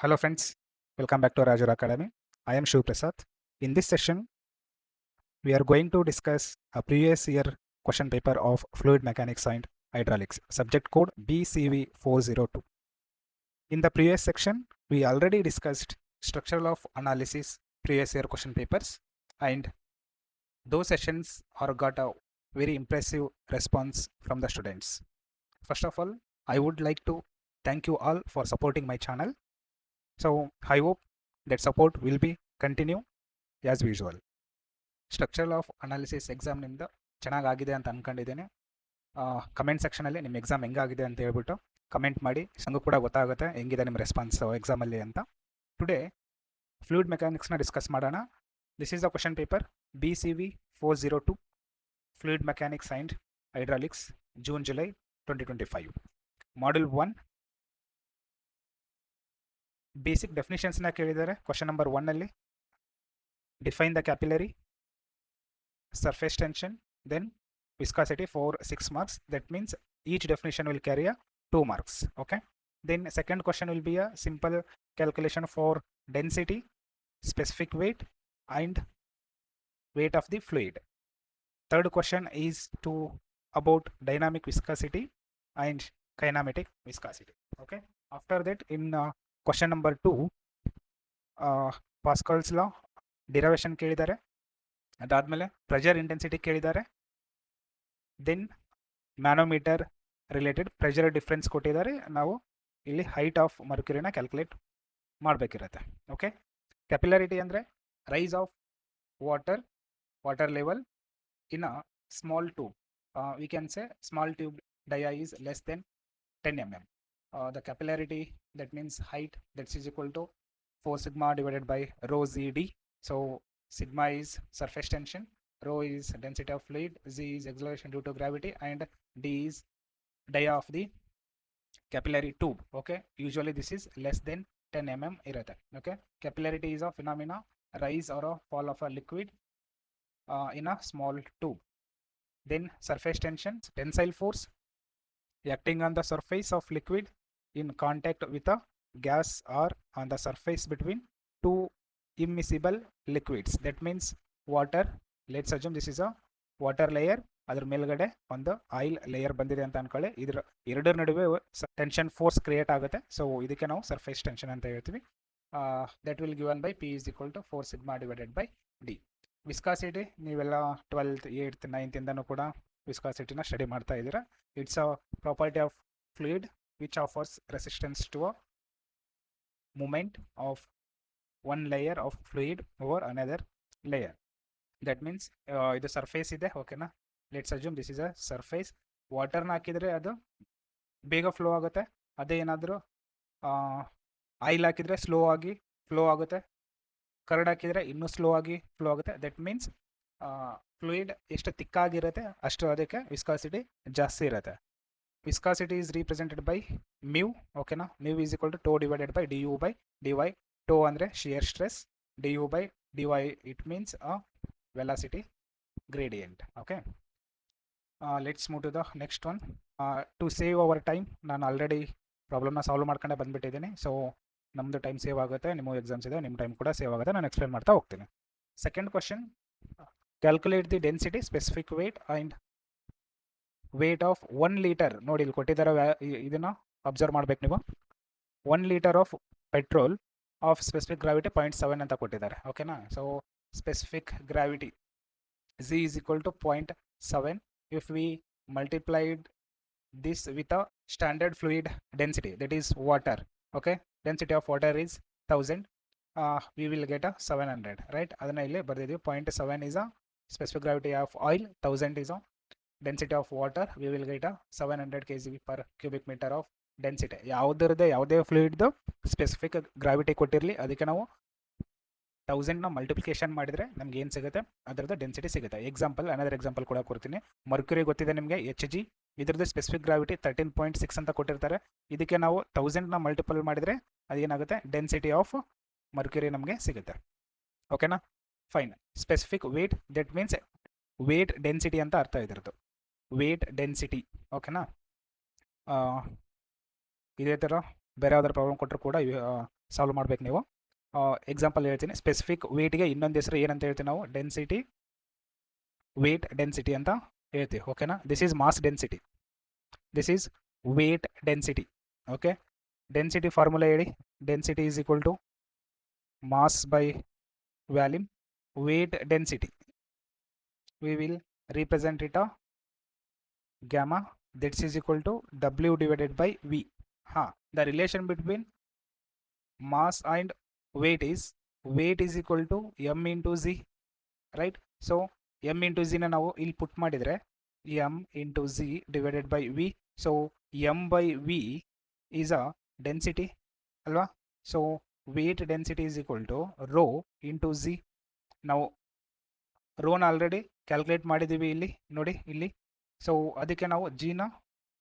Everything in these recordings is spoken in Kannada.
Hello friends, welcome back to Rajur Academy. I am Shiv Prasad. In this session, we are going to discuss a previous year question paper of Fluid Mechanics and Hydraulics, subject code BCV402. In the previous section, we already discussed structural of analysis previous year question papers, and those sessions are got a very impressive response from the students. First of all, I would like to thank you all for supporting my channel. So I hope that support will be continue as usual. Structural of analysis exam ನಿಮ್ದು ಚೆನ್ನಾಗಾಗಿದೆ ಅಂತ ಅನ್ಕೊಂಡಿದ್ದೇನೆ. ಕಮೆಂಟ್ ಸೆಕ್ಷನಲ್ಲಿ ನಿಮ್ಮ ಎಕ್ಸಾಮ್ ಹೆಂಗಾಗಿದೆ ಅಂತ ಹೇಳ್ಬಿಟ್ಟು ಕಮೆಂಟ್ ಮಾಡಿ, ನನಗೂ ಕೂಡ ಗೊತ್ತಾಗುತ್ತೆ ಹೆಂಗಿದೆ ನಿಮ್ಮ ರೆಸ್ಪಾನ್ಸ್ ಎಕ್ಸಾಮಲ್ಲಿ ಅಂತ. ಟುಡೇ ಫ್ಲೂಯಿಡ್ ಮೆಕ್ಯಾನಿಕ್ಸ್ನ ಡಿಸ್ಕಸ್ ಮಾಡೋಣ. This is the question paper BCV402 fluid mechanics and hydraulics, June July 2025. Module 1 basic ಡೆಫಿನಿಷನ್ಸ್ನ ಕೇಳಿದ್ದಾರೆ. ಕ್ವಶನ್ ನಂಬರ್ 1ಅಲ್ಲಿ define the capillary, surface tension, then viscosity for 6 marks. That means each definition will carry a 2 marks. Okay, then second question will be a simple calculation for density, specific weight and weight of the fluid. Third question is to about dynamic viscosity and kinematic viscosity. Okay, after that in question number 2 Pascal's law derivation ಕೇಳಿದ್ದಾರೆ. ಅದಾದಮೇಲೆ ಪ್ರೆಷರ್ ಇಂಟೆನ್ಸಿಟಿ ಕೇಳಿದ್ದಾರೆ. Then manometer related pressure difference ಕೊಟ್ಟಿದ್ದಾರೆ. ನಾವು ಇಲ್ಲಿ ಹೈಟ್ ಆಫ್ ಮರ್ಕ್ಯುರಿನ ಕ್ಯಾಲ್ಕುಲೇಟ್ ಮಾಡಬೇಕಿರುತ್ತೆ. ಓಕೆ, ಕ್ಯಾಪಿಲಾರಿಟಿ ಅಂದರೆ rise of water level in a small tube. We can say small tube dia is less than 10 mm. The capillarity, that means height, that is equal to 4 sigma divided by rho ZD. So sigma is surface tension, rho is density of fluid, Z is acceleration due to gravity, and D is dia of the capillary tube. Okay, usually this is less than 10 mm irutte. Okay, capillarity is a phenomena, rise or a fall of a liquid in a small tube. Then surface tension, tensile force acting on the surface of liquid in contact with a gas or on the surface between two immiscible liquids. That means water, let's assume this is a water layer, ಅದರ ಮೇಲ್ಗಡೆ ಒಂದು ಆಯಿಲ್ ಲೇಯರ್ ಬಂದಿದೆ ಅಂತ ಅನ್ಕೊಳ್ಳಿ. ಇದರ ಎರಡರ ನಡುವೆ ಟೆನ್ಷನ್ ಫೋರ್ಸ್ ಕ್ರಿಯೇಟ್ ಆಗುತ್ತೆ. ಸೊ ಇದಕ್ಕೆ ನಾವು ಸರ್ಫೇಸ್ ಟೆನ್ಷನ್ ಅಂತ ಹೇಳ್ತೀವಿ. That will given by P is equal to 4 sigma divided by D. Viscosity ನೀವೆಲ್ಲ 12th 8th 9th ಇಂದನೂ ಕೂಡ ವಿಸ್ಕಾಸಿಟಿನ ಸ್ಟಡಿ ಮಾಡ್ತಾ ಇದ್ದೀರಾ. It's a property of fluid which offers resistance to a movement of one layer of fluid over another layer. That means ಇದು ಸರ್ಫೇಸ್ ಇದೆ. ಓಕೆನಾ, let's assume this is a surface. ವಾಟರ್ನ ಹಾಕಿದರೆ ಅದು ಬೇಗ ಫ್ಲೋ ಆಗುತ್ತೆ. ಅದೇ ಏನಾದರೂ ಆಯಿಲ್ ಹಾಕಿದರೆ ಸ್ಲೋ ಆಗಿ ಫ್ಲೋ ಆಗುತ್ತೆ. ಕರ್ಡ್ ಹಾಕಿದರೆ ಇನ್ನೂ ಸ್ಲೋ ಆಗಿ ಫ್ಲೋ ಆಗುತ್ತೆ. ದಟ್ ಮೀನ್ಸ್ ಫ್ಲೂಯಿಡ್ ಎಷ್ಟು ತಿಕ್ಕಾಗಿರುತ್ತೆ ಅಷ್ಟು ಅದಕ್ಕೆ ವಿಸ್ಕಾಸಿಟಿ ಜಾಸ್ತಿ ಇರುತ್ತೆ. Viscosity is represented by mu. ಓಕೆನಾ, mu is equal to tau divided by D U by D Y. Tau ಅಂದರೆ shear stress, D U by D Y it means a velocity gradient. Okay, let's move to the next one. To save our time, ನಾನು ಆಲ್ರೆಡಿ ಪ್ರಾಬ್ಲಮ್ನ ಸಾಲ್ವ್ ಮಾಡ್ಕೊಂಡೆ ಬಂದುಬಿಟ್ಟಿದ್ದೀನಿ. ಸೊ ನಮ್ಮದು ಟೈಮ್ ಸೇವ್ ಆಗುತ್ತೆ, ನಿಮ್ಮ ಎಕ್ಸಾಮ್ಸ್ ಇದೆ, ನಿಮ್ಮ ಟೈಮ್ ಕೂಡ ಸೇವ್ ಆಗುತ್ತೆ. ನಾನು ಎಕ್ಸ್ಪ್ಲೇನ್ ಮಾಡ್ತಾ ಹೋಗ್ತೀನಿ. Second question, calculate the density, specific wait and weight of 1 litre. ನೋಡಿ ಇಲ್ಲಿ ಕೊಟ್ಟಿದ್ದಾರೆ, ಇದನ್ನು ಅಬ್ಸರ್ವ್ ಮಾಡಬೇಕು ನೀವು. 1 litre of petrol of specific gravity 0.7 ಅಂತ ಕೊಟ್ಟಿದ್ದಾರೆ. ಓಕೆನಾ, so specific gravity Z is equal to 0.7. if we multiplied this with a standard fluid density, that is water. Okay, density of water is 1000. We will get a 700, right? ಅದನ್ನ ಇಲ್ಲಿ ಬರೆದಿದ್ದೀವಿ. 0.7 is a specific gravity of oil, 1000 is a density of water. We will get a 700 kg per cubic meter of density. ಯಾವುದೇ ಫ್ಲೂಯಿಡ್ದು ಸ್ಪೆಸಿಫಿಕ್ ಗ್ರಾವಿಟಿ ಕೊಟ್ಟಿರಲಿ, ಅದಕ್ಕೆ ನಾವು 1000ನ ಮಲ್ಟಿಪ್ಲಿಕೇಶನ್ ಮಾಡಿದರೆ ನಮ್ಗೆ ಏನು ಸಿಗುತ್ತೆ, ಅದರದ್ದು ಡೆನ್ಸಿಟಿ ಸಿಗುತ್ತೆ. ಅನದರ್ ಎಕ್ಸಾಂಪಲ್ ಕೂಡ ಕೊಡ್ತೀನಿ. ಮರ್ಕ್ಯುರಿ ಗೊತ್ತಿದೆ ನಿಮಗೆ, Hg. ಇದ್ರದ್ದು ಸ್ಪೆಸಿಫಿಕ್ ಗ್ರಾವಿಟಿ 13.6 ಅಂತ ಕೊಟ್ಟಿರ್ತಾರೆ. ಇದಕ್ಕೆ ನಾವು 1000ನ ಮಲ್ಟಿಪಲ್ ಮಾಡಿದರೆ ಅದೇನಾಗುತ್ತೆ, ಡೆನ್ಸಿಟಿ ಆಫ್ ಮರ್ಕ್ಯುರಿ ನಮಗೆ ಸಿಗುತ್ತೆ. ಓಕೆನಾ, fine. Specific weight, that means weight density ಅಂತ ಅರ್ಥ ಇದ್ರದ್ದು, ವೇಟ್ ಡೆನ್ಸಿಟಿ. ಓಕೆನಾ, ಇದೇ ಥರ ಬೇರೆ ಯಾವ್ದಾರು ಪ್ರಾಬ್ಲಮ್ ಕೊಟ್ಟರು ಕೂಡ ಸಾಲ್ವ್ ಮಾಡ್ಬೇಕು ನೀವು. ಎಕ್ಸಾಂಪಲ್ ಹೇಳ್ತೀನಿ. ಸ್ಪೆಸಿಫಿಕ್ ವೇಟ್ಗೆ ಇನ್ನೊಂದು ಹೆಸರು ಏನಂತ ಹೇಳ್ತೀವಿ ನಾವು? ಡೆನ್ಸಿಟಿ, ವೇಟ್ ಡೆನ್ಸಿಟಿ ಅಂತ ಹೇಳ್ತೀವಿ. ಓಕೆನಾ? This is mass density, this is weight density. Okay, density formula ಹೇಳಿ. Density is equal to mass by volume. weight density we will represent it a gamma, that is equal to W divided by V. The relation between mass and weight is equal to m into z, right? So m into z na ನಾವು ಇಲ್ಲಿ put ಮಾಡಿದ್ರೆ m into z divided by v. So m by v is a density ಅಲ್ವಾ? So weight density is equal to rho into z. ನಾವು ರೋನ ಆಲ್ರೆಡಿ ಕ್ಯಾಲ್ಕುಲೇಟ್ ಮಾಡಿದ್ದೀವಿ ಇಲ್ಲಿ ನೋಡಿ ಇಲ್ಲಿ. ಸೊ ಅದಕ್ಕೆ ನಾವು ಜಿನ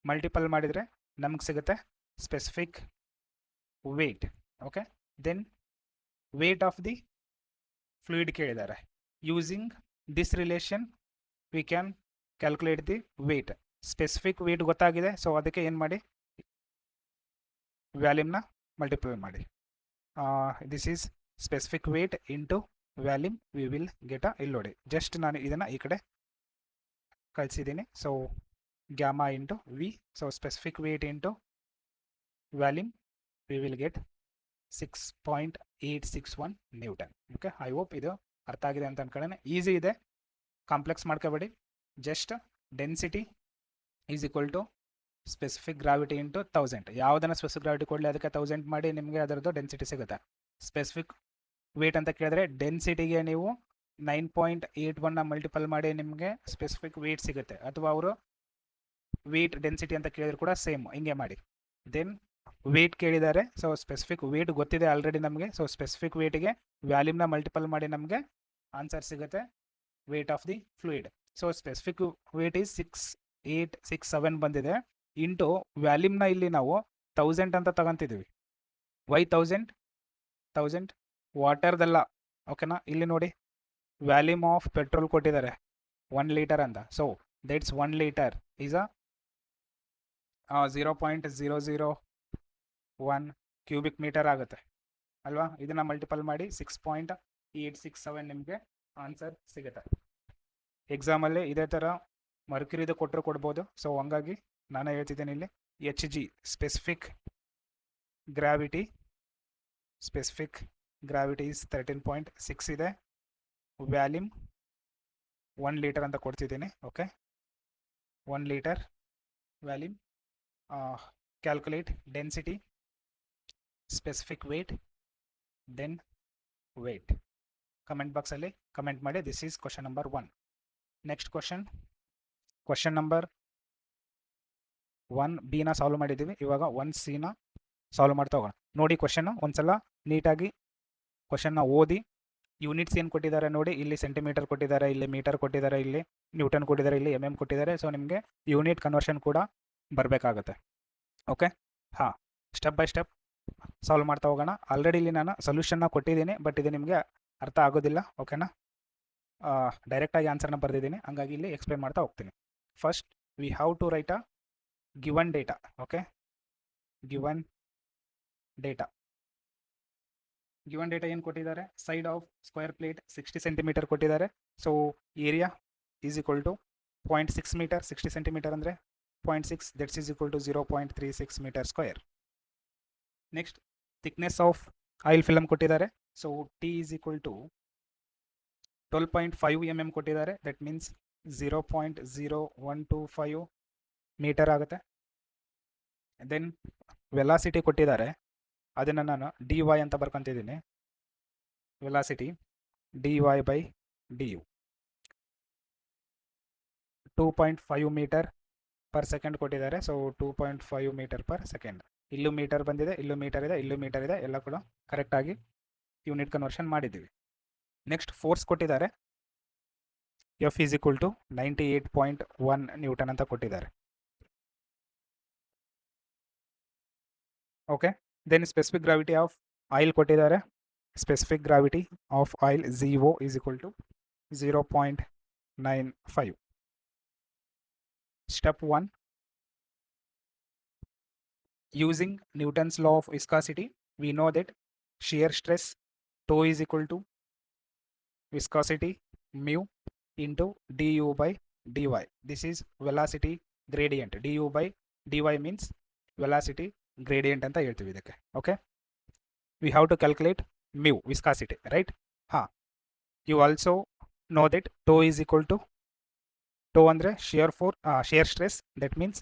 ಮಲ್ಟಿಪಲ್ ಮಾಡಿದರೆ ನಮ್ಗೆ ಸಿಗುತ್ತೆ specific weight. Okay, then weight of the fluid ಕೇಳಿದ್ದಾರೆ. Using this relation we can calculate the weight. Specific weight ಗೊತ್ತಾಗಿದೆ, ಸೊ ಅದಕ್ಕೆ ಏನು ಮಾಡಿ, ವ್ಯಾಲ್ಯೂಮ್ನ ಮಲ್ಟಿಪಲ್ ಮಾಡಿ. This is specific weight into volume we will get uh, ಇಲ್ಲಿ ನೋಡಿ ಜಸ್ಟ್ ನಾನು ಇದನ್ನು ಈ ಕಡೆ ಕಳಿಸಿದ್ದೀನಿ. So gamma into V, so specific weight into volume we will get 6.861 newton. Okay, I hope ಇದು ಅರ್ಥ ಆಗಿದೆ ಅಂತ ಅನ್ಕೊಳ್ಳೋಣ. ಈಸಿ ಇದೆ, ಕಾಂಪ್ಲೆಕ್ಸ್ ಮಾಡ್ಕೋಬೇಡಿ. Just density is equal to specific gravity into 1000. ಯಾವುದನ್ನು ಸ್ಪೆಸಿಫಿಕ್ ಗ್ರಾವಿಟಿ ಕೊಡಲಿ ಅದಕ್ಕೆ 1000 ಮಾಡಿ ನಿಮಗೆ ಅದರದ್ದು ಡೆನ್ಸಿಟಿ ಸಿಗುತ್ತೆ. ಸ್ಪೆಸಿಫಿಕ್ ವೇಟ್ ಅಂತ ಕೇಳಿದ್ರೆ ಡೆನ್ಸಿಟಿಗೆ ನೀವು 9.81ನ ಮಲ್ಟಿಪಲ್ ಮಾಡಿ ನಿಮಗೆ ಸ್ಪೆಸಿಫಿಕ್ ವೇಟ್ ಸಿಗುತ್ತೆ. ಅಥವಾ ಅವರು ವೇಟ್ ಡೆನ್ಸಿಟಿ ಅಂತ ಕೇಳಿದ್ರು ಕೂಡ ಸೇಮ್ ಹಿಂಗೆ ಮಾಡಿ. ದೆನ್ ವೇಟ್ ಕೇಳಿದ್ದಾರೆ, ಸೊ ಸ್ಪೆಸಿಫಿಕ್ ವೇಟ್ ಗೊತ್ತಿದೆ ಆಲ್ರೆಡಿ ನಮಗೆ. ಸೊ ಸ್ಪೆಸಿಫಿಕ್ ವೇಟ್ಗೆ ವ್ಯಾಲ್ಯೂಮ್ನ ಮಲ್ಟಿಪಲ್ ಮಾಡಿ ನಮಗೆ ಆನ್ಸರ್ ಸಿಗುತ್ತೆ wait of the fluid. So specific wait is 6867 ಬಂದಿದೆ ಇಂಟು ವ್ಯಾಲ್ಯೂಮ್ನ ಇಲ್ಲಿ ನಾವು 1000 ಅಂತ ತಗೊಂತಿದ್ದೀವಿ. ವೈ 1000 ವಾಟರ್ದಲ್ಲ. ಓಕೆನಾ? ಇಲ್ಲಿ ನೋಡಿ ವ್ಯಾಲ್ಯೂಮ್ ಆಫ್ ಪೆಟ್ರೋಲ್ ಕೊಟ್ಟಿದ್ದಾರೆ 1 ಲೀಟರ್ ಅಂತ. So that's 1 litre is a 0.001 cubic metre ಆಗುತ್ತೆ ಅಲ್ವಾ? ಇದನ್ನು ಮಲ್ಟಿಪಲ್ ಮಾಡಿ 6.867 ನಿಮಗೆ ಆನ್ಸರ್ ಸಿಗುತ್ತೆ. ಎಕ್ಸಾಮಲ್ಲಿ ಇದೇ ಥರ ಮರ್ಕ್ಯುರಿದು ಕೊಟ್ಟರು ಕೊಡ್ಬೋದು. ಸೊ ಹಂಗಾಗಿ ನಾನು ಹೇಳ್ತಿದ್ದೇನೆ ಇಲ್ಲಿ HG ಸ್ಪೆಸಿಫಿಕ್ ಗ್ರಾವಿಟಿ ಈಸ್ 13.6 ಇದೆ. ವ್ಯಾಲ್ಯೂಮ್ 1 ಲೀಟರ್ ಅಂತ ಕೊಡ್ತಿದ್ದೀನಿ. Okay, 1 litre volume. Calculate density, specific weight, then weight. Comment ಬಾಕ್ಸಲ್ಲಿ ಕಮೆಂಟ್ ಮಾಡಿ. This is question number 1. Next question number 1B solve ಮಾಡಿದ್ದೀವಿ. ಇವಾಗ 1C ಸಾಲ್ವ್ ಮಾಡ್ತಾ ಹೋಗೋಣ. ನೋಡಿ ಕ್ವಶನ್ ಒಂದ್ಸಲ ನೀಟಾಗಿ ಕ್ವಶನ್ನ ಓದಿ. ಯೂನಿಟ್ಸ್ ಏನು ಕೊಟ್ಟಿದ್ದಾರೆ ನೋಡಿ, ಇಲ್ಲಿ ಸೆಂಟಿಮೀಟರ್ ಕೊಟ್ಟಿದ್ದಾರೆ, ಇಲ್ಲಿ ಮೀಟರ್ ಕೊಟ್ಟಿದ್ದಾರೆ, ಇಲ್ಲಿ ನ್ಯೂಟನ್ ಕೊಟ್ಟಿದ್ದಾರೆ, ಇಲ್ಲಿ MM ಕೊಟ್ಟಿದ್ದಾರೆ. ಸೊ ನಿಮಗೆ ಯೂನಿಟ್ ಕನ್ವರ್ಷನ್ ಕೂಡ ಬರಬೇಕಾಗುತ್ತೆ. Okay, step by step solve ಮಾಡ್ತಾ ಹೋಗೋಣ. ಆಲ್ರೆಡಿ ಇಲ್ಲಿ ನಾನು ಸೊಲ್ಯೂಷನ್ನ ಕೊಟ್ಟಿದ್ದೀನಿ, ಬಟ್ ಇದು ನಿಮಗೆ ಅರ್ಥ ಆಗೋದಿಲ್ಲ. ಓಕೆನಾ? ಡೈರೆಕ್ಟಾಗಿ ಆನ್ಸರ್ನ ಬರೆದಿದ್ದೀನಿ, ಹಂಗಾಗಿ ಇಲ್ಲಿ ಎಕ್ಸ್ಪ್ಲೇನ್ ಮಾಡ್ತಾ ಹೋಗ್ತೀನಿ. First we have to write a given data. Okay, given data ಏನು ಕೊಟ್ಟಿದ್ದಾರೆ? Side of square plate 60 centimetre ಕೊಟ್ಟಿದ್ದಾರೆ. So area is equal to 0.6 metre. 60 centimetre ಅಂದರೆ 0.6, that's is equal to 0.36 metre square. Next thickness of oil film ಕೊಟ್ಟಿದ್ದಾರೆ. So T is equal to 12.5 mm ಕೊಟ್ಟಿದ್ದಾರೆ. ದಟ್ ಮೀನ್ಸ್ 0.0125 ಮೀಟರ್ ಆಗುತ್ತೆ. ದೆನ್ ವೆಲಾಸಿಟಿ ಕೊಟ್ಟಿದ್ದಾರೆ, ಅದನ್ನು ನಾನು dy ಅಂತ ಬರ್ಕೊತಿದ್ದೀನಿ. Velocity dy by du 2.5 metre per second ಕೊಟ್ಟಿದ್ದಾರೆ. So 2.5 metre per second. ಇಲ್ಲೂ ಮೀಟರ್ ಬಂದಿದೆ, ಇಲ್ಲೂ ಮೀಟರ್ ಇದೆ, ಇಲ್ಲೂ ಮೀಟರ್ ಇದೆ, ಎಲ್ಲ ಕೂಡ ಕರೆಕ್ಟಾಗಿ ಯೂನಿಟ್ ಕನ್ವರ್ಷನ್ ಮಾಡಿದ್ದೀವಿ. ನೆಕ್ಸ್ಟ್ ಫೋರ್ಸ್ ಕೊಟ್ಟಿದ್ದಾರೆ. F is equal to 98.1 newton ಅಂತ ಕೊಟ್ಟಿದ್ದಾರೆ. Okay, then specific gravity of oil ಕೊಟ್ಟಿದ್ದಾರೆ. Specific gravity of oil ZO is equal to 0.95. Step 1, using Newton's law of viscosity, we know that shear stress, tau is equal to viscosity mu into du by dy. This is velocity gradient. du by dy means velocity gradient ಅಂತ ಹೇಳ್ತೀವಿ ಇದಕ್ಕೆ. Okay, we have to calculate mu, viscosity, right? You also know that tau is equal to, tau andre shear stress, that means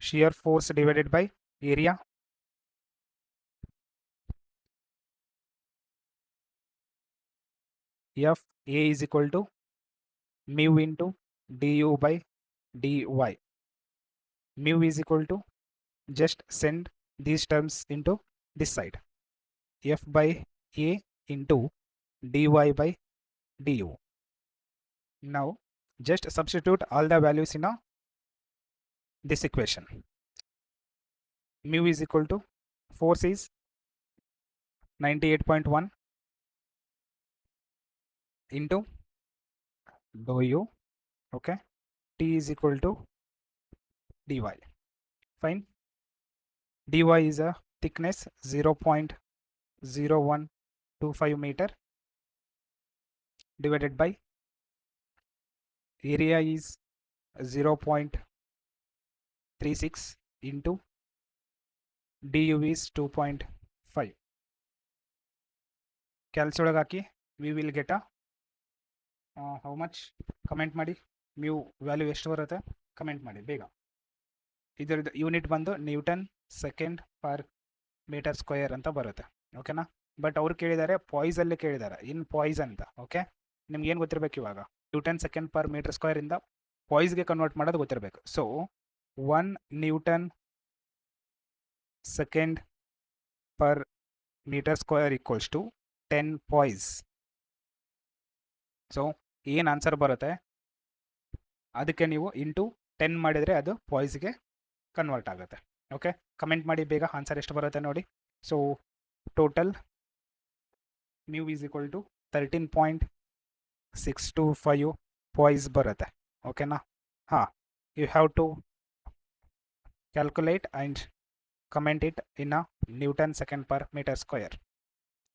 shear force divided by area. Fa is equal to mu into du by dy. Mu is equal to, just send these terms into this side, F by A into dy by du. Now just substitute all the values in this equation. Mu is equal to, force is 98.1 into dou u. Okay, T is equal to dy. Fine. Dy is a thickness 0.0125 meter divided by area is 0.36 into du is 2.5. Calculate ಒಳಗೆ ಹಾಕಿ we will get a how much, comment ಮಾಡಿ. mu ವ್ಯಾಲ್ಯೂ ಎಷ್ಟು ಬರುತ್ತೆ ಕಮೆಂಟ್ ಮಾಡಿ ಬೇಗ. ಇದರದ್ದು ಯೂನಿಟ್ ಬಂದು newton second per metre square ಅಂತ ಬರುತ್ತೆ. ಓಕೆನಾ, ಬಟ್ ಅವ್ರು ಕೇಳಿದ್ದಾರೆ ಪಾಯ್ಸಲ್ಲಿ ಕೇಳಿದ್ದಾರೆ, ಇನ್ ಪಾಯ್ಸ್ ಅಂತ. ಓಕೆ, ನಿಮ್ಗೆ ಏನು ಗೊತ್ತಿರಬೇಕು ಇವಾಗ, newton second per metre square ಇಂದ ಪಾಯ್ಸ್ಗೆ ಕನ್ವರ್ಟ್ ಮಾಡೋದು ಗೊತ್ತಿರಬೇಕು. So 1 newton second per metre square equals to 10 poise. So ಏನು ಆನ್ಸರ್ ಬರುತ್ತೆ ಅದಕ್ಕೆ ನೀವು ಇಂಟು 10 ಮಾಡಿದರೆ ಅದು ಪಾಯ್ಸ್ಗೆ ಕನ್ವರ್ಟ್ ಆಗುತ್ತೆ. ಓಕೆ, ಕಮೆಂಟ್ ಮಾಡಿ ಬೇಗ ಆನ್ಸರ್ ಎಷ್ಟು ಬರುತ್ತೆ ನೋಡಿ. So total mu is equal to 13.625 poise ಬರುತ್ತೆ. ಓಕೆನಾ, you have to calculate and comment it in a Newton second per meter square.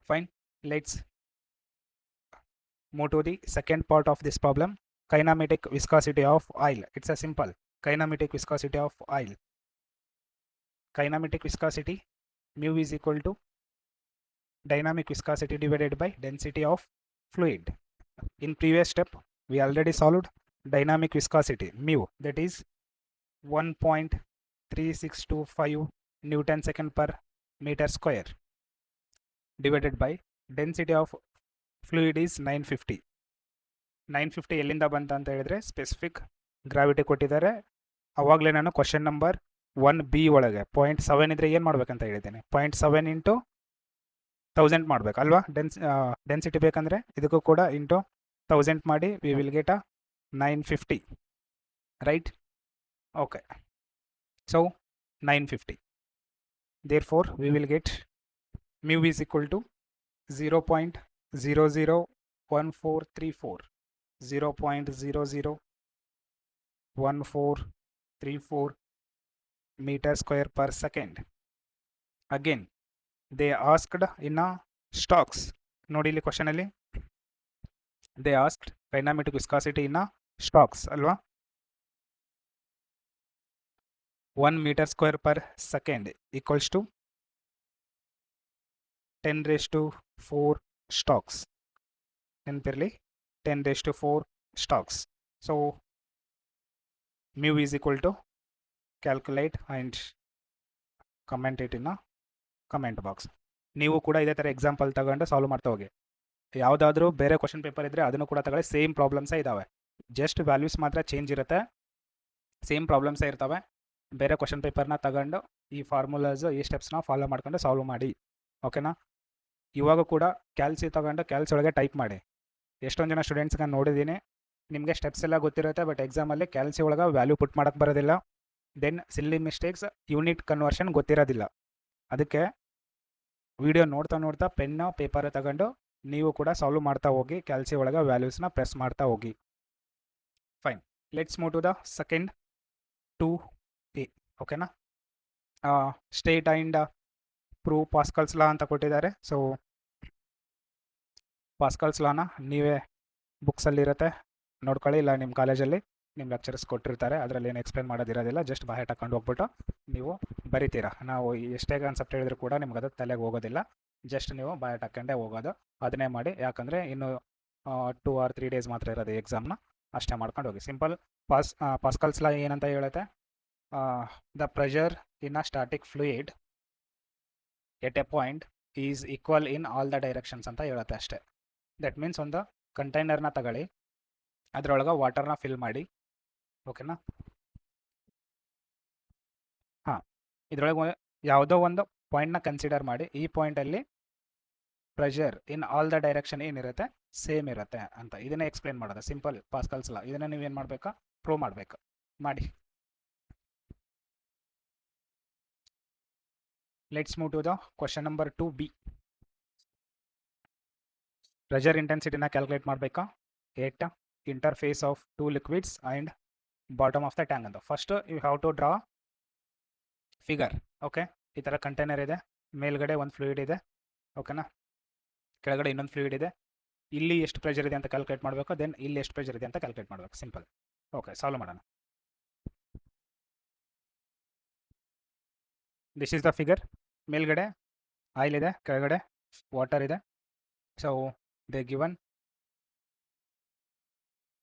Fine, let's move to the second part of this problem, kinematic viscosity of oil. It's a simple kinematic viscosity of oil. Kinematic viscosity mu is equal to dynamic viscosity divided by density of fluid. In previous step we already solved dynamic viscosity mu, that is 1.3625 Newton second per meter square divided by density of fluid is 950. 950 ಎಲ್ಲಿಂದ ಬಂತ ಅಂತ ಹೇಳಿದ್ರೆ ಸ್ಪೆಸಿಫಿಕ್ ಗ್ರಾವಿಟಿ ಕೊಟ್ಟಿದ್ದಾರೆ. ಅವಾಗಲೇ ನಾನು ಕ್ವಶನ್ ನಂಬರ್ 1B ಒಳಗೆ 0.7 ಇದ್ರೆ ಏನು ಮಾಡ್ಬೇಕಂತ ಹೇಳಿದ್ದೀನಿ, 0.7 ಇಂಟು 1000 ಮಾಡ್ಬೇಕು ಅಲ್ವಾ. ಡೆನ್ಸಿಟಿ ಬೇಕಂದ್ರೆ ಇದಕ್ಕೂ ಕೂಡ ಇಂಟು 1000 ಮಾಡಿ V will get a 950, right. Okay, so 950. Therefore we will get mu is equal to 0.001434, 0.001434 meter square per second. Again they asked in a stocks, ನೋಡಿ ಇಲ್ಲಿ ಕ್ವಶನ್ ಅಲ್ಲಿ they asked kinematic viscosity in a stocks ಅಲ್ವಾ. 1 meter square per second equals to 10⁴ stocks. ನೆನಪಿರಲಿ 10⁴ stocks. So mu is equal to, calculate and comment it in a comment box. ನೀವು ಕೂಡ ಇದೇ ಥರ ಎಕ್ಸಾಂಪಲ್ ತಗೊಂಡು ಸಾಲ್ವ್ ಮಾಡ್ತಾ ಹೋಗಿ. ಯಾವುದಾದ್ರೂ ಬೇರೆ ಕ್ವಶನ್ ಪೇಪರ್ ಇದ್ದರೆ ಅದನ್ನು ಕೂಡ ತಗೊಳ್ಳಿ, ಸೇಮ್ ಪ್ರಾಬ್ಲಮ್ಸೇ ಇದ್ದಾವೆ, ಜಸ್ಟ್ ವ್ಯಾಲ್ಯೂಸ್ ಮಾತ್ರ ಚೇಂಜ್ ಇರುತ್ತೆ, ಸೇಮ್ ಪ್ರಾಬ್ಲಮ್ಸೇ ಇರ್ತವೆ. ಬೇರೆ ಕ್ವಶನ್ ಪೇಪರ್ನ ತಗೊಂಡು ಈ ಫಾರ್ಮುಲಾಸು ಈ ಸ್ಟೆಪ್ಸ್ನ ಫಾಲೋ ಮಾಡ್ಕೊಂಡು ಸಾಲ್ವ್ ಮಾಡಿ. ಓಕೆನಾ, ಇವಾಗ ಕೂಡ ಕ್ಯಾಲ್ಸಿ ತಗೊಂಡು ಕ್ಯಾಲ್ಸಿ ಒಳಗೆ ಟೈಪ್ ಮಾಡಿ. ಎಷ್ಟೊಂದು ಜನ ಸ್ಟೂಡೆಂಟ್ಸ್ಗೆ ನೋಡಿದ್ದೀನಿ, ನಿಮಗೆ ಸ್ಟೆಪ್ಸ್ ಎಲ್ಲ ಗೊತ್ತಿರುತ್ತೆ, ಬಟ್ ಎಕ್ಸಾಮಲ್ಲಿ ಕ್ಯಾಲ್ಸಿ ಒಳಗೆ ವ್ಯಾಲ್ಯೂ ಪುಟ್ ಮಾಡೋಕ್ಕೆ ಬರೋದಿಲ್ಲ. ದೆನ್ ಸಿಲ್ಲಿ ಮಿಸ್ಟೇಕ್ಸ್, ಯೂನಿಟ್ ಕನ್ವರ್ಷನ್ ಗೊತ್ತಿರೋದಿಲ್ಲ. ಅದಕ್ಕೆ ವಿಡಿಯೋ ನೋಡ್ತಾ ನೋಡ್ತಾ ಪೆನ್ನು ಪೇಪರ್ ತಗೊಂಡು ನೀವು ಕೂಡ ಸಾಲ್ವ್ ಮಾಡ್ತಾ ಹೋಗಿ, ಕ್ಯಾಲ್ಸಿ ಒಳಗೆ ವ್ಯಾಲ್ಯೂಸ್ನ ಪ್ರೆಸ್ ಮಾಡ್ತಾ ಹೋಗಿ. Fine, let's move to the second 2A. ಓಕೆನಾ, state and prove Pascal's law ಅಂತ ಕೊಟ್ಟಿದ್ದಾರೆ. ಸೊ ಪಾಸ್ಕಲ್ಸ್ ಲಾನ ನೀವೇ ಬುಕ್ಸಲ್ಲಿರುತ್ತೆ, ನೋಡ್ಕೊಳ್ಳಿ, ಇಲ್ಲ ನಿಮ್ಮ ಕಾಲೇಜಲ್ಲಿ ನಿಮ್ಮ ಲೆಕ್ಚರ್ಸ್ ಕೊಟ್ಟಿರ್ತಾರೆ, ಅದರಲ್ಲಿ ಏನು ಎಕ್ಸ್ಪ್ಲೇನ್ ಮಾಡೋದಿರೋದಿಲ್ಲ, ಜಸ್ಟ್ ಬಾಯ್ ಹಾಕೊಂಡು ಹೋಗ್ಬಿಟ್ಟು ನೀವು ಬರಿತೀರಾ. ನಾವು ಎಷ್ಟೇ ಕಾನ್ಸೆಪ್ಟ್ ಹೇಳಿದ್ರು ಕೂಡ ನಿಮ್ಗೆ ಅದು ತಲೆಗೆ ಹೋಗೋದಿಲ್ಲ, ಜಸ್ಟ್ ನೀವು ಬಾಯ್ ಹಾಕೊಂಡೇ ಹೋಗೋದು. ಅದನ್ನೇ ಮಾಡಿ, ಯಾಕಂದರೆ ಇನ್ನು 2 or 3 days ಮಾತ್ರ ಇರೋದು ಎಕ್ಸಾಮ್ನ, ಅಷ್ಟೇ ಮಾಡ್ಕೊಂಡು ಹೋಗಿ. ಸಿಂಪಲ್ ಪಾಸ್ಕಲ್ಸ್ ಲಾ ಏನಂತ ಹೇಳುತ್ತೆ, the pressure in a static fluid at a point is equal in all the directions ಅಂತ ಹೇಳುತ್ತೆ ಅಷ್ಟೇ. ದಟ್ ಮೀನ್ಸ್ ಒಂದು ಕಂಟೈನರ್ನ ತಗೊಳ್ಳಿ, ಅದರೊಳಗೆ ವಾಟರ್ನ ಫಿಲ್ ಮಾಡಿ, ಓಕೆನಾ. ಹಾಂ, ಇದರೊಳಗೆ ಯಾವುದೋ ಒಂದು ಪಾಯಿಂಟ್ನ ಕನ್ಸಿಡರ್ ಮಾಡಿ, ಈ ಪಾಯಿಂಟಲ್ಲಿ pressure in all the direction ಏನಿರುತ್ತೆ ಸೇಮ್ ಇರುತ್ತೆ ಅಂತ, ಇದನ್ನೇ ಎಕ್ಸ್ಪ್ಲೇನ್ ಮಾಡೋದು. ಸಿಂಪಲ್ ಪಾಸ್ಕಲ್ಸ್ ಲಾ, ಇದನ್ನು ನೀವೇನು ಮಾಡಬೇಕಾ, ಪ್ರೂವ್ ಮಾಡಬೇಕು. ಮಾಡಿ. Let's move to the question number 2B. Pressure ಇಂಟೆನ್ಸಿಟಿನ ಕ್ಯಾಲ್ಕುಲೇಟ್ ಮಾಡಬೇಕಾ at interface of 2 liquids and bottom of the tank ಅಂತ. First you have to draw figure. Okay, ಈ ಥರ ಕಂಟೈನರ್ ಇದೆ, ಮೇಲ್ಗಡೆ ಒಂದು ಫ್ಲೂಯಿಡ್ ಇದೆ, ಓಕೆನಾ, ಕೆಳಗಡೆ ಇನ್ನೊಂದು ಫ್ಲೂಯಿಡ್ ಇದೆ. ಇಲ್ಲಿ ಎಷ್ಟು ಪ್ರೆಷರ್ ಇದೆ ಅಂತ ಕ್ಯಾಲ್ಕುಲೇಟ್ ಮಾಡಬೇಕು, ದೆನ್ ಇಲ್ಲಿ ಎಷ್ಟು ಪ್ರೆಷರ್ ಇದೆ ಅಂತ ಕ್ಯಾಲ್ಕುಲೇಟ್ ಮಾಡಬೇಕು. ಸಿಂಪಲ್. ಓಕೆ, ಸಾಲ್ವ್ ಮಾಡೋಣ. This is the figure. ಮೇಲ್ಗಡೆ ಆಯಿಲ್ ಇದೆ, ಕೆಳಗಡೆ ವಾಟರ್ ಇದೆ. So they given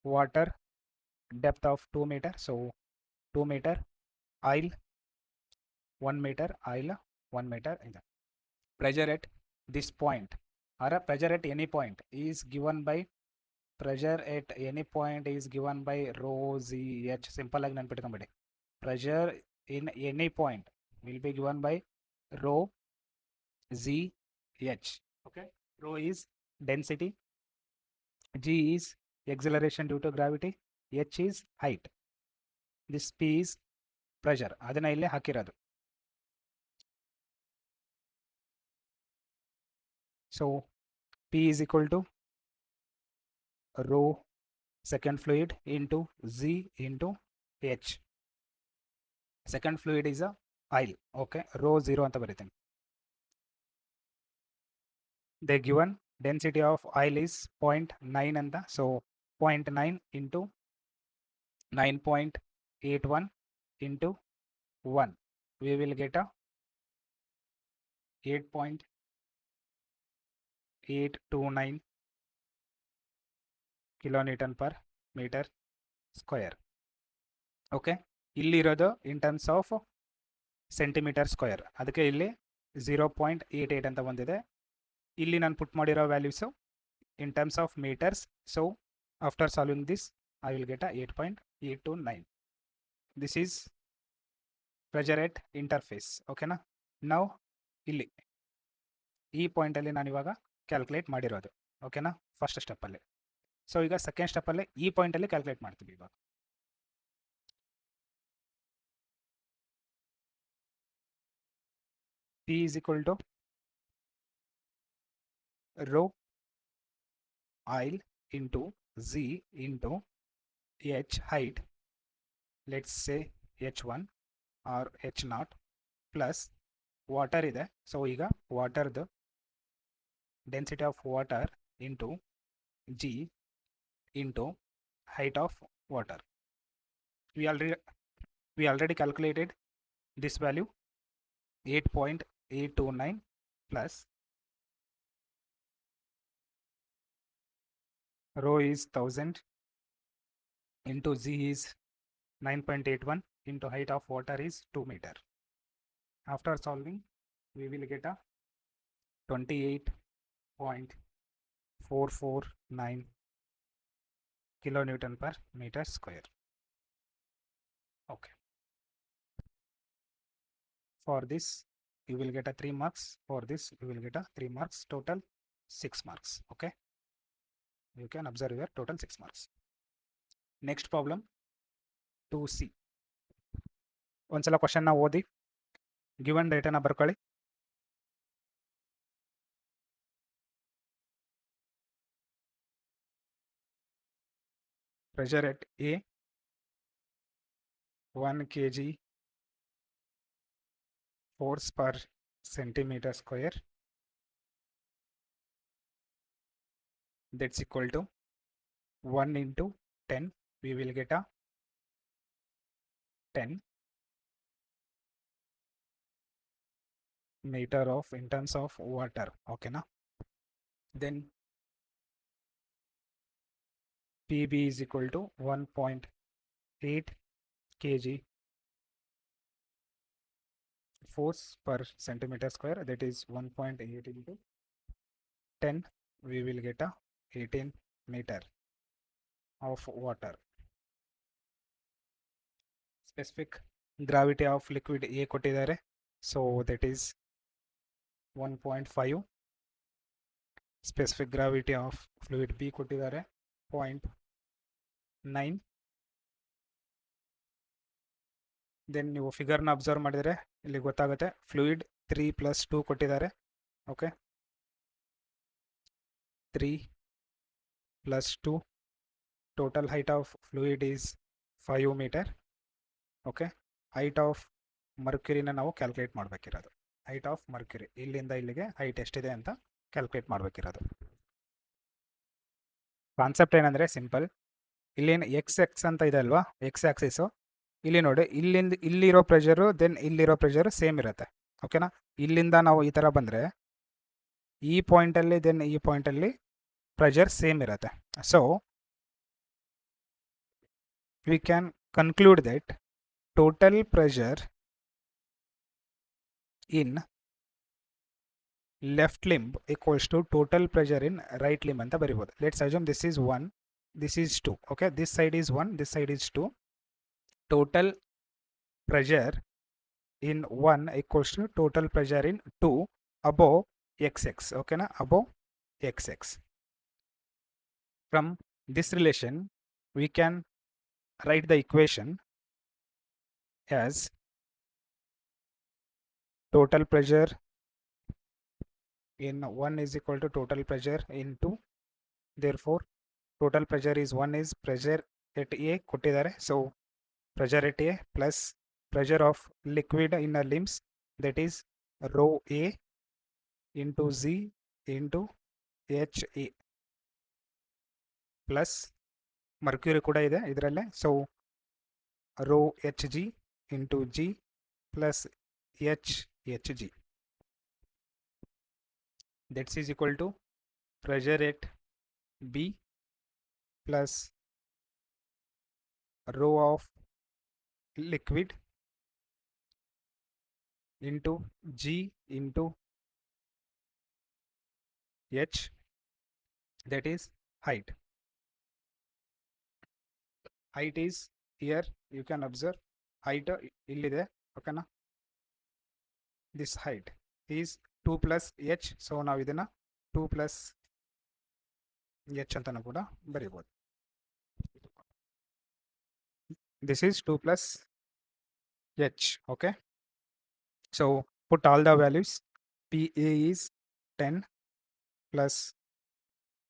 water depth of 2 meter, so 2 meter, oil 1 meter, oil 1 meter. Pressure at this point or a pressure at any point is given by rho z h. Simple ಆಗಿ ನೆನಪಿಟ್ಕೊಂಬಿಡಿ, pressure in any point will be given by rho z h. Okay, rho is density, g is acceleration due to gravity, h is height, this p is pressure. ಅದನ್ನ ಇಲ್ಲಿ ಹಾಕಿರೋದು. So p is equal to rho second fluid into z into h. Second fluid is a oil. Okay, rho 0 ಅಂತ ಬರೀತೀನಿ. They given density of oil is 0.9 ಅಂತ, so 0.9 into 9.81 into 1, we will get a 8.829 kilonewton per meter square. Okay, ಇಲ್ಲಿರೋದು in terms of centimetre square, ಅದಕ್ಕೆ ಇಲ್ಲಿ 0.88 ಅಂತ ಬಂದಿದೆ. ಇಲ್ಲಿ ನಾನು ಪುಟ್ ಮಾಡಿರೋ values in terms of meters. So after solving this, I will get a 8.829. This is pressure at interface. Okay na. Now ಇಲ್ಲಿ ಈ ಪಾಯಿಂಟ್ ಅಲ್ಲಿ ನಾನು ಇವಾಗ ಕ್ಯಾಲ್ಕುಲೇಟ್ ಮಾಡಿರೋದು. ಓಕೆನಾ, ಫಸ್ಟ್ ಸ್ಟೆಪ್ ಅಲ್ಲಿ. ಸೊ ಈಗ ಸೆಕೆಂಡ್ ಸ್ಟೆಪ್ ಅಲ್ಲಿ ಈ ಪಾಯಿಂಟ್ ಅಲ್ಲಿ ಕ್ಯಾಲ್ಕುಲೇಟ್ ಮಾಡ್ತೀವಿ. ಇವಾಗ P is equal to rho oil into z into h height, let's say h1 or h0 plus water ಇದೆ. ಸೊ ಈಗ ವಾಟರ್ದು density of water into g into height of water. We already calculated this value, 8.829 plus rho is 1000 into z is 9.81 into height of water is 2 meter. After solving, we will get a 28.449 kilonewton per meter square. Okay. For this, you will get a 3 marks. For this, you will get a 3 marks. Total 6 marks. Okay. You can observe your total 6 marks. Next problem, 2C. ಒಂದ್ಸಲ ಕ್ವಶನ್ ನ ಓದಿ ಗಿವನ್ ಡೇಟಾನ ಬರ್ಕೊಳ್ಳಿ. Pressure at A 1 kg force per centimeter square. that's equal to 1 into 10. We will get a 10 meter of in terms of water. Okay na? Then PB is equal to 1.8 kg force per centimeter square, that is 1.8 into 10. We will get a 18 meter of water. Specific gravity of liquid A ಕೊಟ್ಟಿದ್ದಾರೆ, so that is 1.5. specific gravity of fluid B ಕೊಟ್ಟಿದ್ದಾರೆ 0.9. ದೆನ್ ನೀವು ಫಿಗರ್ನ ಅಬ್ಸರ್ವ್ ಮಾಡಿದರೆ ಇಲ್ಲಿ ಗೊತ್ತಾಗುತ್ತೆ ಫ್ಲೂಯಿಡ್ 3 + 2 ಕೊಟ್ಟಿದ್ದಾರೆ. Okay, 3 + 2, total height of fluid is 5 metre. Okay, height of ಮರ್ಕ್ಯುರಿನ ನಾವು ಕ್ಯಾಲ್ಕುಲೇಟ್ ಮಾಡಬೇಕಿರೋದು. ಹೈಟ್ ಆಫ್ ಮರ್ಕ್ಯುರಿ ಇಲ್ಲಿಂದ ಇಲ್ಲಿಗೆ ಹೈಟ್ ಎಷ್ಟಿದೆ ಅಂತ ಕ್ಯಾಲ್ಕುಲೇಟ್ ಮಾಡಬೇಕಿರೋದು. ಕಾನ್ಸೆಪ್ಟ್ ಏನಂದರೆ ಸಿಂಪಲ್. ಇಲ್ಲೇನು ಎಕ್ಸ್ ಅಂತ ಇದೆ ಅಲ್ವಾ, ಎಕ್ಸ್ ಆಕ್ಸಿಸು. ಇಲ್ಲಿ ನೋಡಿ, ಇಲ್ಲಿರೋ ಪ್ರೆಷರು ದೆನ್ ಇಲ್ಲಿರೋ ಪ್ರೆಷರು ಸೇಮ್ ಇರುತ್ತೆ. ಓಕೆನಾ? ಇಲ್ಲಿಂದ ನಾವು ಈ ಥರ ಬಂದರೆ ಈ ಪಾಯಿಂಟಲ್ಲಿ ದೆನ್ ಈ ಪಾಯಿಂಟಲ್ಲಿ ಪ್ರೆಷರ್ ಸೇಮ್ ಇರುತ್ತೆ. So we can conclude that total pressure in left limb equals to total pressure in right limb ಅಂತ ಬರಿಬೋದು. Let's assume this is 1, this is 2. Okay, this side is 1, this side is 2. Total pressure in 1 equals to total pressure in 2 above xx. Okay na, above xx. From this relation we can write the equation as total pressure in 1 is equal to total pressure in 2. Therefore total pressure is 1 is pressure at A ಕೊಟ್ಟಿದ್ದಾರೆ. So pressure at A plus pressure of liquid in a limbs, that is rho A into Z into HA plus mercury ಕೂಡ ಇದೆ ಇದರಲ್ಲೇ. So rho Hg into G plus HG, that is equal to pressure at B plus rho of liquid into G into H, that is height. Height is here, you can observe height illide. Okay na, this height is 2 plus H. So ನಾವು ಇದನ್ನ 2 plus H ಅಂತಾನು ಕೂಡ ಬರೀಬಹುದು. This is 2 plus H. Okay, so put all the values. PA is 10 plus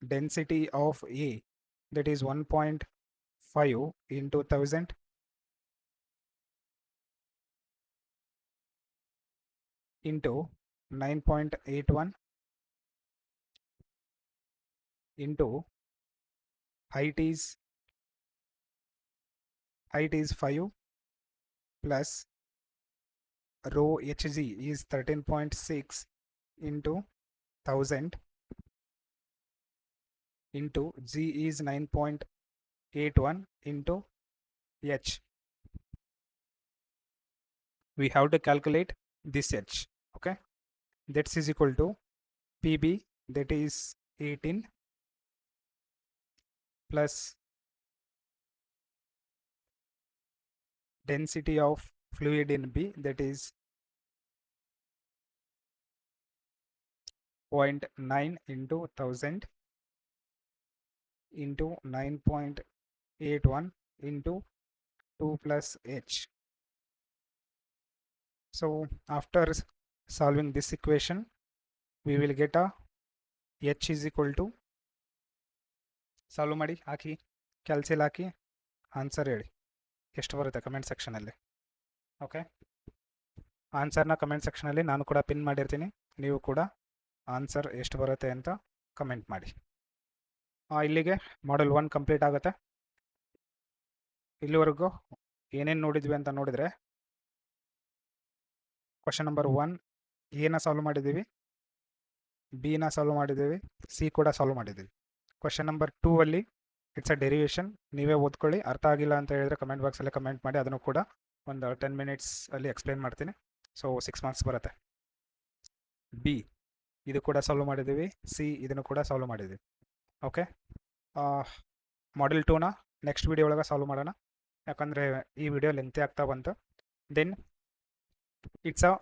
density of A, that is 1.5 into 1000 into 9.81 into height is 5 plus rho Hg is 13.6 into 1000 into G is 9.81 into H. We have to calculate this H. Okay, that is equal to PB, that is 18 plus density of fluid in B, that is 0.9 into 1000 into 9.81 into 2 plus H. So after solving this equation we will get a H is equal to, solve ಮಾಡಿ ಹಾಕಿ ಕ್ಯಾಲ್ಸಿಲ್ ಹಾಕಿ ಆನ್ಸರ್ ಹೇಳಿ ಎಷ್ಟು ಬರುತ್ತೆ ಕಮೆಂಟ್ ಸೆಕ್ಷನಲ್ಲಿ. ಓಕೆ, ಆನ್ಸರ್ನ ಕಮೆಂಟ್ ಸೆಕ್ಷನಲ್ಲಿ ನಾನು ಕೂಡ ಪಿನ್ ಮಾಡಿರ್ತೀನಿ, ನೀವು ಕೂಡ ಆನ್ಸರ್ ಎಷ್ಟು ಬರುತ್ತೆ ಅಂತ ಕಮೆಂಟ್ ಮಾಡಿ. ಇಲ್ಲಿಗೆ ಮಾಡಲ್ 1 ಕಂಪ್ಲೀಟ್ ಆಗುತ್ತೆ. ಇಲ್ಲಿವರೆಗೂ ಏನೇನು ನೋಡಿದ್ವಿ ಅಂತ ನೋಡಿದರೆ, ಕ್ವಶನ್ ನಂಬರ್ 1 ಎನ ಸಾಲ್ವ್ ಮಾಡಿದ್ದೀವಿ, ಬಿನ ಸಾಲ್ವ್ ಮಾಡಿದ್ದೀವಿ, ಸಿ ಕೂಡ ಸಾಲ್ವ್ ಮಾಡಿದ್ದೀವಿ. ಕ್ವಶನ್ ನಂಬರ್ 2 ಅಲ್ಲಿ ಇಟ್ಸ್ ಅ ಡೆರಿವೇಷನ್. ನೀವೇ ಓದ್ಕೊಳ್ಳಿ. ಅರ್ಥ ಆಗಿಲ್ಲ ಅಂತ ಹೇಳಿದ್ರೆ ಕಮೆಂಟ್ ಬಾಕ್ಸಲ್ಲಿ ಕಮೆಂಟ್ ಮಾಡಿ, ಅದನ್ನು ಕೂಡ ಒಂದು 10 ಮಿನಿಟ್ಸ್ ಅಲ್ಲಿ ಎಕ್ಸ್ಪ್ಲೇನ್ ಮಾಡ್ತೀನಿ. ಸೊ 6 ಮಾರ್ಕ್ಸ್ ಬರುತ್ತೆ. ಬಿ ಇದು ಕೂಡ ಸಾಲ್ವ್ ಮಾಡಿದ್ದೀವಿ, ಸಿ ಇದನ್ನು ಕೂಡ ಸಾಲ್ವ್ ಮಾಡಿದ್ದೀವಿ. ಓಕೆ, ಮಾಡೆಲ್ 2ನ ನೆಕ್ಸ್ಟ್ ವಿಡಿಯೋ ಒಳಗೆ ಸಾಲ್ವ್ ಮಾಡೋಣ, ಯಾಕಂದರೆ ಈ ವಿಡಿಯೋ ಲೆಂತಿ ಆಗ್ತಾ ಬಂತು. Then it's a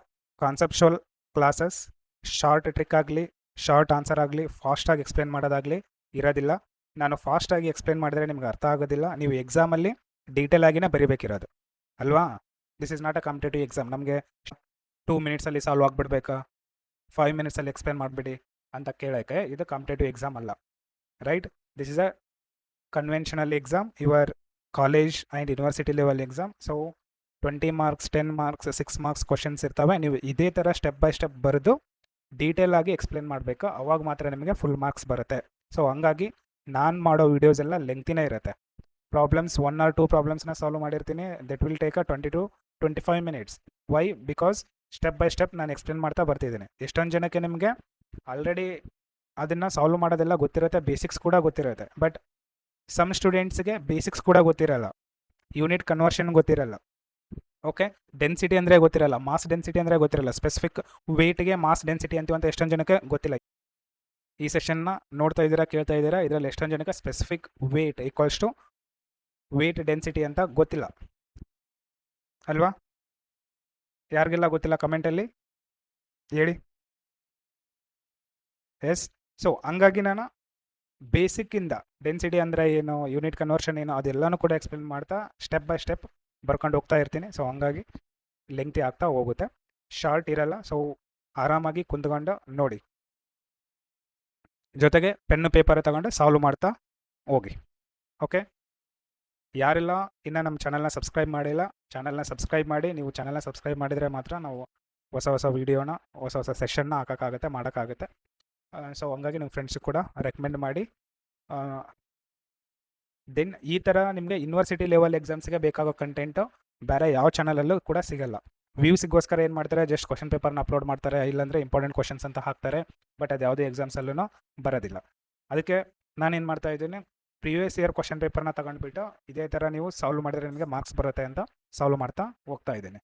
conceptual classes. Short trick ಆಗಲಿ, ಶಾರ್ಟ್ ಆನ್ಸರ್ ಆಗಲಿ, ಫಾಸ್ಟಾಗಿ ಎಕ್ಸ್ಪ್ಲೇನ್ ಮಾಡೋದಾಗಲಿ ಇರೋದಿಲ್ಲ. ನಾನು ಫಾಸ್ಟಾಗಿ ಎಕ್ಸ್ಪ್ಲೇನ್ ಮಾಡಿದ್ರೆ ನಿಮ್ಗೆ ಅರ್ಥ ಆಗೋದಿಲ್ಲ. ನೀವು ಎಕ್ಸಾಮಲ್ಲಿ ಡೀಟೇಲ್ ಆಗಿನೇ ಬರೀಬೇಕಿರೋದು ಅಲ್ವಾ. This is not a competitive exam. ನಮಗೆ 2 ಮಿನಿಟ್ಸಲ್ಲಿ ಸಾಲ್ವ್ ಆಗಿಬಿಡ್ಬೇಕಾ, 5 ಮಿನಿಟ್ಸಲ್ಲಿ ಎಕ್ಸ್ಪ್ಲೇನ್ ಮಾಡಿಬಿಡಿ ಅಂತ ಕೇಳೋಕ್ಕೆ ಇದು ಕಾಂಪಿಟೇಟಿವ್ ಎಕ್ಸಾಮ್ ಅಲ್ಲ, right. This is a conventional exam, your college and university level exam. So 20 marks, 10 marks, 6 marks questions ಇರ್ತವೆ. ನೀವು ಇದೇ ಥರ ಸ್ಟೆಪ್ ಬೈ ಸ್ಟೆಪ್ ಬರೆದು ಡೀಟೇಲ್ ಆಗಿ ಎಕ್ಸ್ಪ್ಲೇನ್ ಮಾಡಬೇಕು, ಅವಾಗ ಮಾತ್ರ ನಿಮಗೆ ಫುಲ್ ಮಾರ್ಕ್ಸ್ ಬರುತ್ತೆ. ಸೊ ಹಂಗಾಗಿ ನಾನು ಮಾಡೋ ವೀಡಿಯೋಸ್ ಎಲ್ಲ ಲೆಂತಿನೇ ಇರುತ್ತೆ. ಪ್ರಾಬ್ಲಮ್ಸ್ 1 or 2 ಪ್ರಾಬ್ಲಮ್ಸ್ನ ಸಾಲ್ವ್ ಮಾಡಿರ್ತೀನಿ. That will take a 20 to 25 minutes. Why? Because step by step ನಾನು ಎಕ್ಸ್ಪ್ಲೇನ್ ಮಾಡ್ತಾ ಬರ್ತಿದ್ದೀನಿ. ಎಷ್ಟೊಂದು ಜನಕ್ಕೆ ನಿಮಗೆ ಆಲ್ರೆಡಿ ಅದನ್ನು ಸಾಲ್ವ್ ಮಾಡೋದೆಲ್ಲ ಗೊತ್ತಿರುತ್ತೆ, ಬೇಸಿಕ್ಸ್ ಕೂಡ ಗೊತ್ತಿರುತ್ತೆ. ಬಟ್ ಸಮ್ ಸ್ಟೂಡೆಂಟ್ಸ್ಗೆ ಬೇಸಿಕ್ಸ್ ಕೂಡ ಗೊತ್ತಿರಲ್ಲ, ಯೂನಿಟ್ ಕನ್ವರ್ಷನ್ ಗೊತ್ತಿರಲ್ಲ, ಓಕೆ, ಡೆನ್ಸಿಟಿ ಅಂದರೆ ಗೊತ್ತಿರಲ್ಲ, ಮಾಸ್ ಡೆನ್ಸಿಟಿ ಅಂದರೆ ಗೊತ್ತಿರಲ್ಲ, ಸ್ಪೆಸಿಫಿಕ್ ವೇಟ್ಗೆ ಮಾಸ್ ಡೆನ್ಸಿಟಿ ಅಂತೀವಿ ಅಂತ ಎಷ್ಟೊಂದು ಜನಕ್ಕೆ ಗೊತ್ತಿಲ್ಲ. ಈ ಸೆಷನ್ನ ನೋಡ್ತಾ ಇದ್ದೀರಾ, ಕೇಳ್ತಾ ಇದ್ದೀರಾ, ಇದರಲ್ಲಿ ಎಷ್ಟೊಂದು ಜನಕ್ಕೆ specific weight equals to weight density ಅಂತ ಗೊತ್ತಿಲ್ಲ ಅಲ್ವಾ. ಯಾರಿಗೆಲ್ಲ ಗೊತ್ತಿಲ್ಲ ಕಮೆಂಟಲ್ಲಿ ಹೇಳಿ. ಎಸ್, ಸೊ ಹಂಗಾಗಿ ನಾನು ಬೇಸಿಕ್ಕಿಂದ ಡೆನ್ಸಿಟಿ ಅಂದರೆ ಏನು, ಯೂನಿಟ್ ಕನ್ವರ್ಷನ್ ಏನು, ಅದೆಲ್ಲನೂ ಕೂಡ ಎಕ್ಸ್ಪ್ಲೇನ್ ಮಾಡ್ತಾ ಸ್ಟೆಪ್ ಬೈ ಸ್ಟೆಪ್ ಬರ್ಕೊಂಡು ಹೋಗ್ತಾ ಇರ್ತೀನಿ. ಸೊ ಹಂಗಾಗಿ ಲೆಂಗ್ತಿ ಆಗ್ತಾ ಹೋಗುತ್ತೆ, ಶಾರ್ಟ್ ಇರಲ್ಲ. ಸೊ ಆರಾಮಾಗಿ ಕುಂತ್ಕೊಂಡು ನೋಡಿ, ಜೊತೆಗೆ ಪೆನ್ನು ಪೇಪರ್ ತಗೊಂಡು ಸಾಲ್ವ್ ಮಾಡ್ತಾ ಹೋಗಿ. ಓಕೆ, ಯಾರೆಲ್ಲ ಇನ್ನು ನಮ್ಮ ಚಾನಲ್ನ ಸಬ್ಸ್ಕ್ರೈಬ್ ಮಾಡಿಲ್ಲ, ಚಾನಲ್ನ ಸಬ್ಸ್ಕ್ರೈಬ್ ಮಾಡಿ. ನೀವು ಚಾನಲ್ನ ಸಬ್ಸ್ಕ್ರೈಬ್ ಮಾಡಿದರೆ ಮಾತ್ರ ನಾವು ಹೊಸ ಹೊಸ ವೀಡಿಯೋನ, ಹೊಸ ಹೊಸ ಸೆಷನ್ನ ಹಾಕೋಕ್ಕಾಗುತ್ತೆ, ಮಾಡೋಕ್ಕಾಗುತ್ತೆ. ಸೊ ಹಂಗಾಗಿ ನಿಮ್ಮ ಫ್ರೆಂಡ್ಸಿಗೆ ಕೂಡ ರೆಕಮೆಂಡ್ ಮಾಡಿ. ದೆನ್ ಈ ಥರ ನಿಮಗೆ ಯೂನಿವರ್ಸಿಟಿ ಲೆವೆಲ್ ಎಕ್ಸಾಮ್ಸ್ಗೆ ಬೇಕಾಗೋ ಕಂಟೆಂಟು ಬೇರೆ ಯಾವ ಚಾನಲಲ್ಲೂ ಕೂಡ ಸಿಗಲ್ಲ. ವ್ಯೂಸಿಗೋಸ್ಕರ ಏನು ಮಾಡ್ತಾರೆ, ಜಸ್ಟ್ ಕ್ವಶನ್ ಪೇಪರ್ನ ಅಪ್ಲೋಡ್ ಮಾಡ್ತಾರೆ, ಇಲ್ಲಾಂದರೆ ಇಂಪಾರ್ಟೆಂಟ್ ಕ್ವಶನ್ಸ್ ಅಂತ ಹಾಕ್ತಾರೆ. ಬಟ್ ಅದು ಯಾವುದೇ ಎಕ್ಸಾಮ್ಸಲ್ಲೂ ಬರೋದಿಲ್ಲ. ಅದಕ್ಕೆ ನಾನೇನು ಮಾಡ್ತಾ ಇದ್ದೀನಿ, ಪ್ರೀವಿಯಸ್ ಇಯರ್ ಕ್ವಶನ್ ಪೇಪರ್ನ ತಗೊಂಡ್ಬಿಟ್ಟು ಇದೇ ಥರ ನೀವು ಸಾಲ್ವ್ ಮಾಡಿದ್ರೆ ನಿಮಗೆ ಮಾರ್ಕ್ಸ್ ಬರುತ್ತೆ ಅಂತ ಸಾಲ್ವ್ ಮಾಡ್ತಾ ಹೋಗ್ತಾ ಇದ್ದೀನಿ.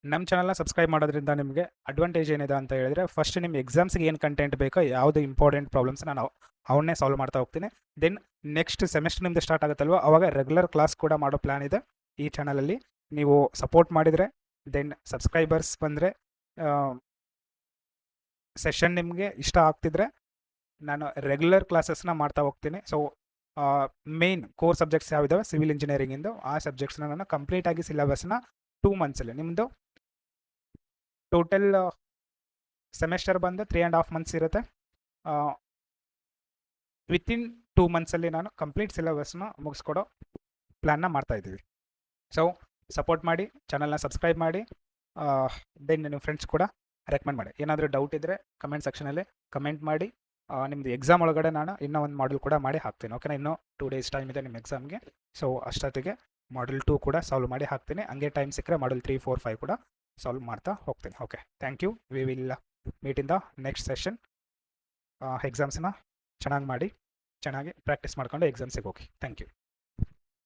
ನಮ್ಮ ಚಾನಲ್ನ ಸಬ್ಸ್ಕ್ರೈಬ್ ಮಾಡೋದ್ರಿಂದ ನಿಮಗೆ ಅಡ್ವಾಂಟೇಜ್ ಏನಿದೆ ಅಂತ ಹೇಳಿದ್ರೆ, ಫಸ್ಟ್ ನಿಮ್ಮ ಎಕ್ಸಾಮ್ಸ್ಗೆ ಏನು ಕಂಟೆಂಟ್ ಬೇಕೋ, ಯಾವುದು ಇಂಪಾರ್ಟೆಂಟ್ ಪ್ರಾಬ್ಲಮ್ಸ್ ನಾನು ಅವನ್ನೇ ಸಾಲ್ವ್ ಮಾಡ್ತಾ ಹೋಗ್ತೀನಿ. ದೆನ್ ನೆಕ್ಸ್ಟ್ ಸೆಮಿಸ್ಟರ್ ನಿಮ್ಮದು ಸ್ಟಾರ್ಟ್ ಆಗುತ್ತಲ್ವ, ಅವಾಗ ರೆಗ್ಯುಲರ್ ಕ್ಲಾಸ್ ಕೂಡ ಮಾಡೋ ಪ್ಲ್ಯಾನ್ ಇದೆ ಈ ಚಾನಲಲ್ಲಿ. ನೀವು ಸಪೋರ್ಟ್ ಮಾಡಿದರೆ, ದೆನ್ ಸಬ್ಸ್ಕ್ರೈಬರ್ಸ್ ಬಂದರೆ, ಸೆಷನ್ ನಿಮಗೆ ಇಷ್ಟ ಆಗ್ತಿದ್ರೆ ನಾನು ರೆಗ್ಯುಲರ್ ಕ್ಲಾಸಸ್ನ ಮಾಡ್ತಾ ಹೋಗ್ತೀನಿ. ಸೊ ಮೇನ್ ಕೋರ್ ಸಬ್ಜೆಕ್ಟ್ಸ್ ಯಾವಿದಾವೆ ಸಿವಿಲ್ ಇಂಜಿನಿಯರಿಂಗಿಂದು, ಆ ಸಬ್ಜೆಕ್ಟ್ಸ್ನ ನಾನು ಕಂಪ್ಲೀಟಾಗಿ ಸಿಲೆಬಸ್ನ 2 ಮಂತ್ಸಲ್ಲಿ, ನಿಮ್ಮದು ಟೋಟಲ್ ಸೆಮೆಸ್ಟರ್ ಬಂದು 3.5 ಮಂತ್ಸ್ ಇರುತ್ತೆ. ವಿತಿನ್ 2 ಮಂತ್ಸಲ್ಲಿ ನಾನು ಕಂಪ್ಲೀಟ್ ಸಿಲೆಬಸ್ನ ಮುಗಿಸ್ಕೊಡೋ ಪ್ಲ್ಯಾನ್ನ ಮಾಡ್ತಾಯಿದ್ದೀವಿ. ಸೊ ಸಪೋರ್ಟ್ ಮಾಡಿ, ಚಾನಲ್ನ ಸಬ್ಸ್ಕ್ರೈಬ್ ಮಾಡಿ, ದೆನ್ ನಿಮ್ಮ ಫ್ರೆಂಡ್ಸ್ ಕೂಡ ರೆಕಮೆಂಡ್ ಮಾಡಿ. ಏನಾದರೂ ಡೌಟ್ ಇದ್ದರೆ ಕಮೆಂಟ್ ಸೆಕ್ಷನಲ್ಲಿ ಕಮೆಂಟ್ ಮಾಡಿ. ನಿಮ್ಮದು ಎಕ್ಸಾಮ್ ಒಳಗಡೆ ನಾನು ಇನ್ನೂ ಒಂದು ಮಾಡಲ್ ಕೂಡ ಮಾಡಿ ಹಾಕ್ತೀನಿ. ಓಕೆನಾ, ಇನ್ನೂ 2 ಡೇಸ್ ಟೈಮ್ ಇದೆ ನಿಮ್ಮ ಎಕ್ಸಾಮ್ಗೆ. ಸೊ ಅಷ್ಟೊತ್ತಿಗೆ ಮಾಡಲ್ 2 ಕೂಡ ಸಾಲ್ವ್ ಮಾಡಿ ಹಾಕ್ತೀನಿ. ಹಂಗೆ ಟೈಮ್ ಸಿಕ್ಕರೆ ಮಾಡಲ್ 3, 4, 5 ಕೂಡ ಸಾಲ್ವ್ ಮಾಡ್ತಾ ಹೋಗ್ತೀನಿ. Okay, thank you. We will meet in the next session. ಎಕ್ಸಾಮ್ಸ್ನ ಚೆನ್ನಾಗಿ ಮಾಡಿ, ಚೆನ್ನಾಗಿ ಪ್ರಾಕ್ಟೀಸ್ ಮಾಡ್ಕೊಂಡು ಎಕ್ಸಾಮ್ಸಿಗೆ ಹೋಗಿ. Thank you.